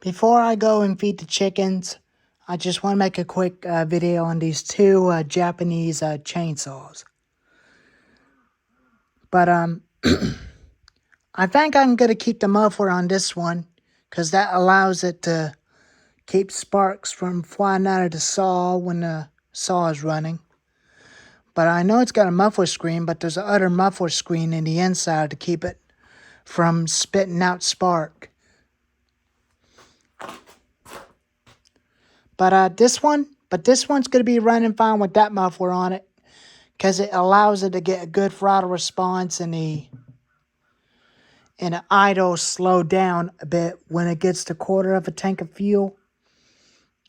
Before I go and feed the chickens, I just want to make a quick video on these two Japanese chainsaws. But I think I'm going to keep the muffler on this one because that allows it to keep sparks from flying out of the saw when the saw is running. But I know it's got a muffler screen, but there's another muffler screen in the inside to keep it from spitting out spark. But this one's going to be running fine with that muffler on it because it allows it to get a good throttle response and the idle slow down a bit when it gets to quarter of a tank of fuel.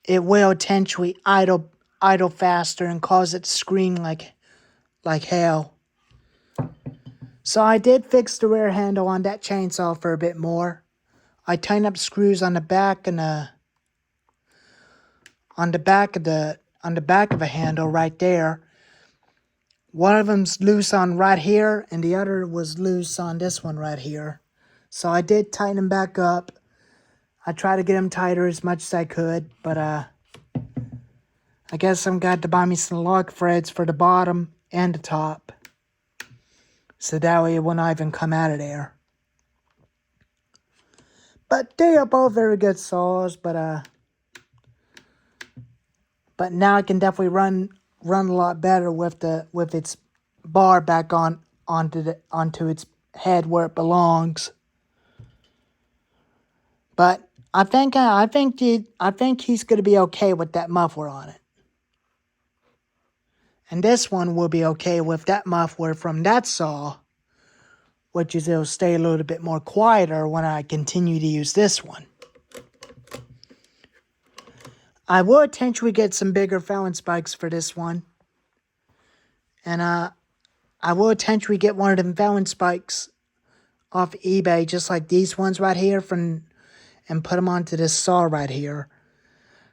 It will potentially idle faster and cause it to scream like hell. So I did fix the rear handle on that chainsaw for a bit more. I tightened up screws on the back and on the back of the handle right there. One of them's loose on right here, and the other was loose on this one right here. So I did tighten them back up. I tried to get them tighter as much as I could, but I guess I'm got to buy me some lock threads for the bottom and the top, so that way it won't even come out of there. But they are both very good saws, but now I can definitely run a lot better with its bar back onto its head where it belongs. But I think he's going to be okay with that muffler on it. And this one will be okay with that muffler from that saw, which is it'll stay a little bit more quieter when I continue to use this one. I will potentially get some bigger Fallon spikes for this one. And I will potentially get one of them Fallon spikes off eBay, just like these ones right here, and put them onto this saw right here.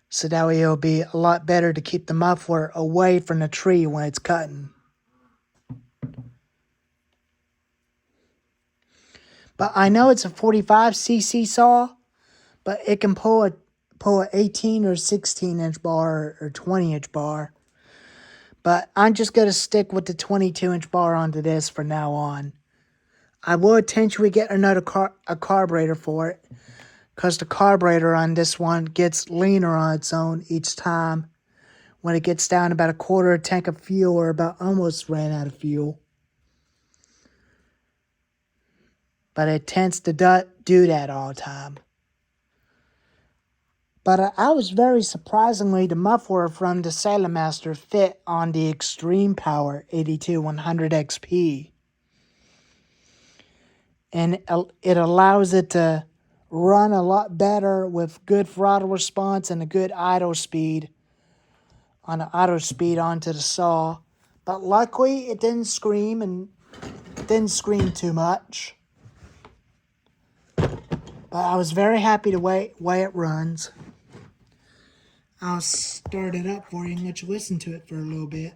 So that way it'll be a lot better to keep the muffler away from the tree when it's cutting. But I know it's a 45cc saw, but it can pull an 18 or 16 inch bar or 20 inch bar. But I'm just going to stick with the 22 inch bar onto this for now on. I will potentially get another carburetor for it, because the carburetor on this one gets leaner on its own each time when it gets down about a quarter tank of fuel or about almost ran out of fuel. But it tends to do that all the time. But I was very surprisingly, the muffler from the Salem Master fit on the Extreme Power 82100 XP. And it allows it to run a lot better with good throttle response and a good idle speed onto the saw. But luckily it didn't scream too much. But I was very happy the way it runs. I'll start it up for you and let you listen to it for a little bit.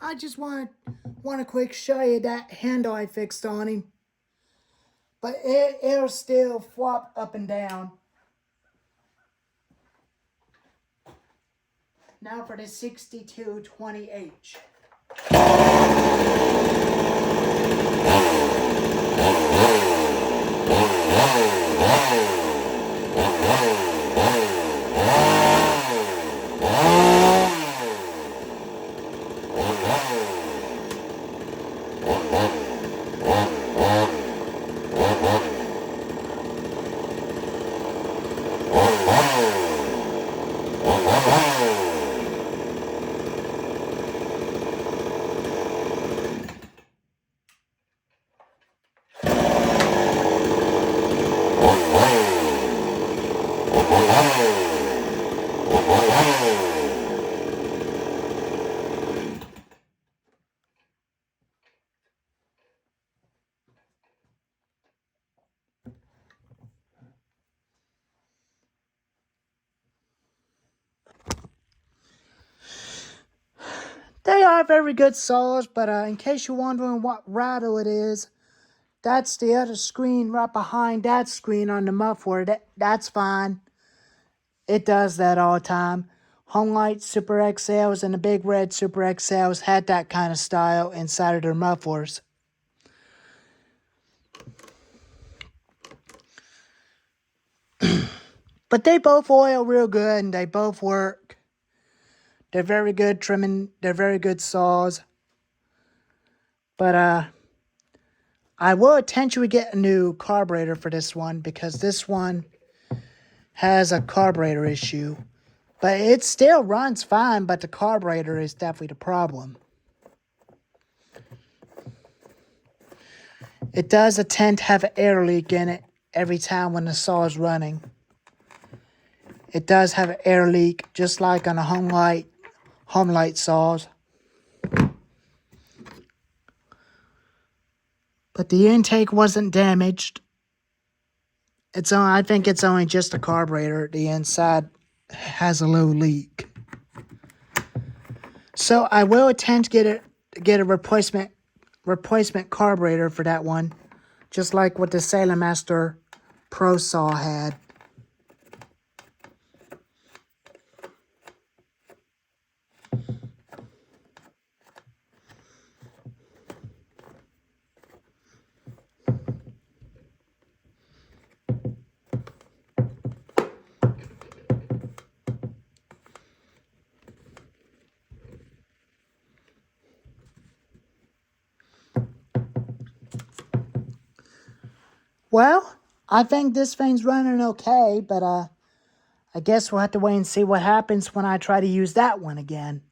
I just want to quick show you that handle I fixed on him. But it'll still flop up and down. Now for the 6220H. are very good saws, but in case you're wondering what rattle it is, that's the other screen right behind that screen on the muffler. That's fine. It does that all the time. Homelight Super XLs and the Big Red Super XLs had that kind of style inside of their mufflers. But they both oil real good and they both work. They're very good trimming. They're very good saws. But I will potentially get a new carburetor for this one because this one has a carburetor issue. But it still runs fine, but the carburetor is definitely the problem. It does tend to have an air leak in it every time when the saw is running. It does have an air leak, just like on the Homelight saws. But the intake wasn't damaged. I think it's only just a carburetor. The inside has a low leak. So I will attempt to get a replacement carburetor for that one, just like what the Salem Master Pro saw had. Well, I think this thing's running okay, but I guess we'll have to wait and see what happens when I try to use that one again.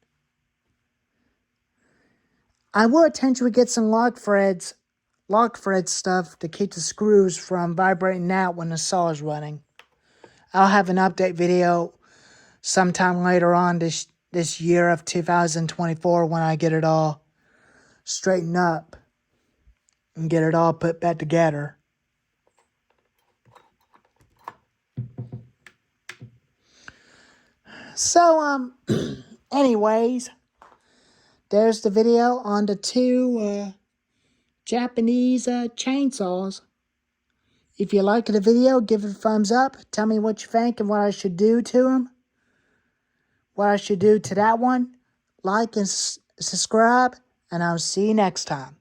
I will potentially get some lock thread stuff to keep the screws from vibrating out when the saw is running. I'll have an update video sometime later on this year of 2024 when I get it all straightened up and get it all put back together. So, anyways, there's the video on the two Japanese chainsaws. If you like the video, give it a thumbs up. Tell me what you think and what I should do to them. What I should do to that one. Like and subscribe, and I'll see you next time.